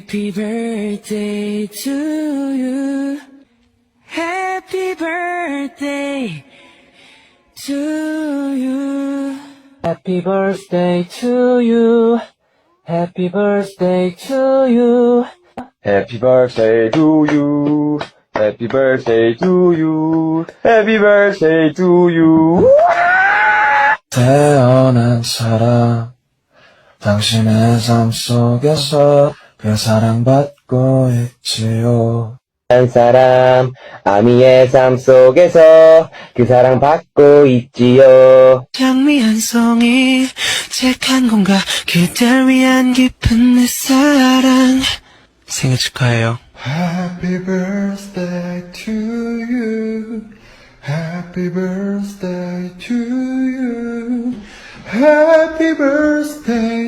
Happy birthday to you. Happy birthday to you. Happy birthday to you. Happy birthday to you. Happy birthday to you. Happy birthday to you. Happy birthday to you. 태어난 사람 당신의 삶 속에서 그 사랑받고 있지요. 한 사람 아미의 삶 속에서 그 사랑 받고 있지요. 장미 한 송이 책 한 권과 그댈 위한 깊은 내 사랑. 생일 축하해요. Happy birthday to you. Happy birthday to you. Happy birthday